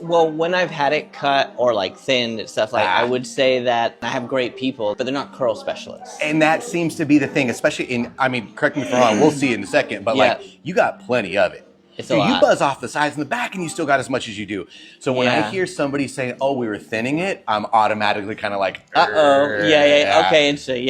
Well, when I've had it cut or like thinned and stuff, I would say that I have great people, but they're not curl specialists. And that seems to be the thing, especially in, I mean, correct me if I'm wrong, we'll see in a second, but like, you got plenty of it. It's a lot. You buzz off the sides and the back and you still got as much as you do. So when I hear somebody say, oh, we were thinning it, I'm automatically kind of like, okay, interesting.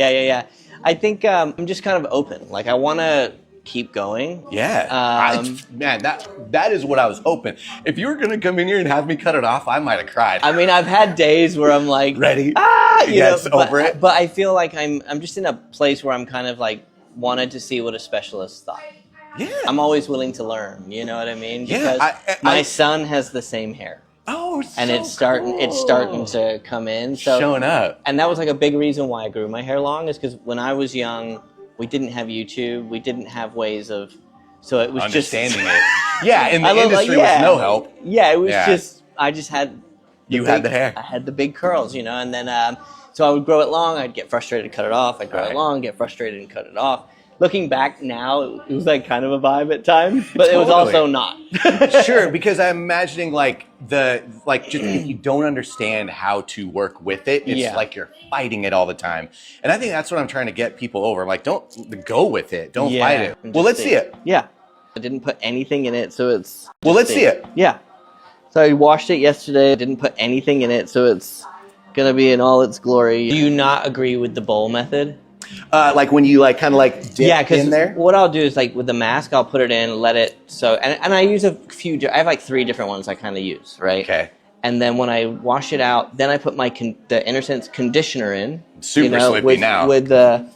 I think I'm just kind of open. Like I want to keep going. Man, that is what I was hoping. If you were going to come in here and have me cut it off, I might have cried. I mean, I've had days where I'm like, ready? Over it. But I feel like I'm just in a place where I'm kind of like wanted to see what a specialist thought. Yeah. I'm always willing to learn, you know what I mean? Yeah. Because my son has the same hair. Oh, and it's starting to come in. So showing up. And that was like a big reason why I grew my hair long, is because when I was young, we didn't have YouTube, we didn't have ways of, so it was understanding it. Yeah, and the industry was no help. Yeah, it was just, I just had had the hair. I had the big curls, you know, and then so I would grow it long, I'd get frustrated, cut it off, I'd grow it long, get frustrated and cut it off. Looking back now, it was like kind of a vibe at times, but it was also not. Sure, because I'm imagining just if you don't understand how to work with it, it's like you're fighting it all the time. And I think that's what I'm trying to get people over. Like, don't go with it. Don't fight it. Well, let's see it. Yeah. I didn't put anything in it, so it's... Well, let's see it. Yeah. So I washed it yesterday. I didn't put anything in it, so it's going to be in all its glory. Do you not agree with the bowl method? Like when you kind of dip in there? What I'll do is like with the mask, I'll put it in, let it, and I use a few, I have like 3 different ones I kind of use, right? Okay. And then when I wash it out, then I put my the InnerSense conditioner in. Super slippy now. With the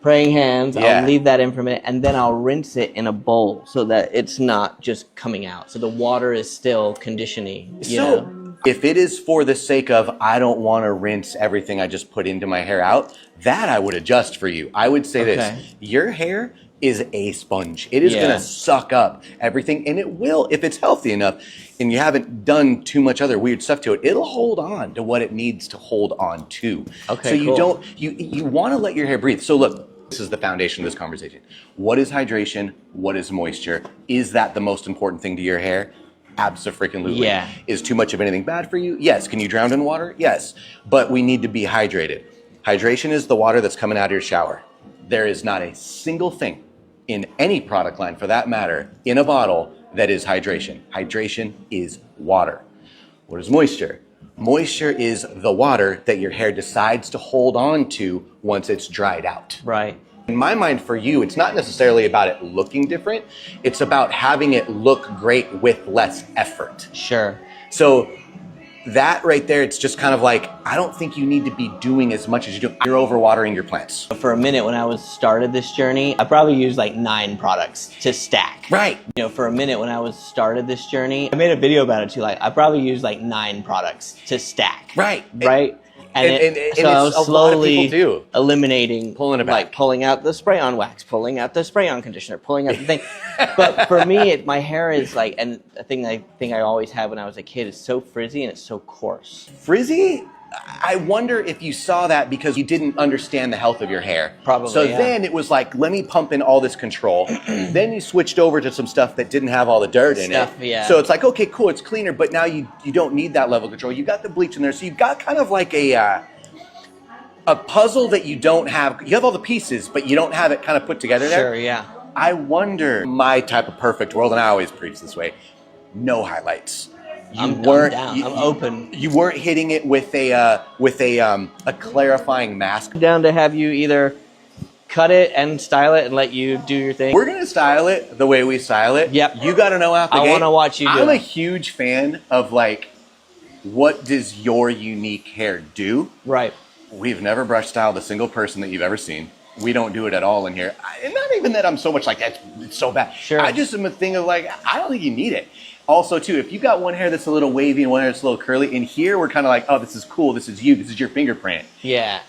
praying hands, I'll leave that in for a minute, and then I'll rinse it in a bowl so that it's not just coming out. So the water is still conditioning, you know? If it is for the sake of, I don't want to rinse everything I just put into my hair out, that I would adjust for you. I would say this, your hair is a sponge. It is going to suck up everything, and it will, if it's healthy enough, and you haven't done too much other weird stuff to it, it'll hold on to what it needs to hold on to. Okay, so you want to let your hair breathe. So look, this is the foundation of this conversation. What is hydration? What is moisture? Is that the most important thing to your hair? Abso-freaking-lutely. Yeah. Is too much of anything bad for you? Yes. Can you drown in water? Yes. But we need to be hydrated. Hydration is the water that's coming out of your shower. There is not a single thing in any product line, for that matter, in a bottle that is hydration. Hydration is water. What is moisture? Moisture is the water that your hair decides to hold on to once it's dried out. Right. In my mind, for you, it's not necessarily about it looking different. It's about having it look great with less effort. Sure. So that right there, it's just kind of like, I don't think you need to be doing as much as you do. You're overwatering your plants. For a minute when I started this journey, I probably used like 9 products to stack. Right. You know, for a minute when I started this journey, I made a video about it too. Like I probably used like 9 products to stack. Right. Right. And so I was slowly eliminating, pulling it back, like pulling out the spray-on wax, pulling out the spray-on conditioner, pulling out the thing. But for me, my hair is like, and the thing I always had when I was a kid is so frizzy and it's so coarse. Frizzy? I wonder if you saw that because you didn't understand the health of your hair. Probably. So then it was like, let me pump in all this control. Then you switched over to some stuff that didn't have all the dirt in it. Yeah. So it's like, okay, cool, it's cleaner, but now you don't need that level of control. You got the bleach in there, so you've got kind of like a puzzle that you don't have. You have all the pieces, but you don't have it kind of put together there. Sure, yeah. I wonder, my type of perfect world, and I always preach this way, no highlights. I'm open. You weren't hitting it with a clarifying mask. I'm down to have you either cut it and style it and let you do your thing. We're gonna style it the way we style it. Yep. You got to know out the gate. I want to watch you do it. I'm a huge fan of like, what does your unique hair do? Right. We've never brush styled a single person that you've ever seen. We don't do it at all in here. And not even that I'm so much like, it's so bad. Sure. I just am a thing of like, I don't think you need it. Also, too, if you've got one hair that's a little wavy and one hair that's a little curly, in here we're kind of like, oh, this is cool, this is you, this is your fingerprint. Yeah.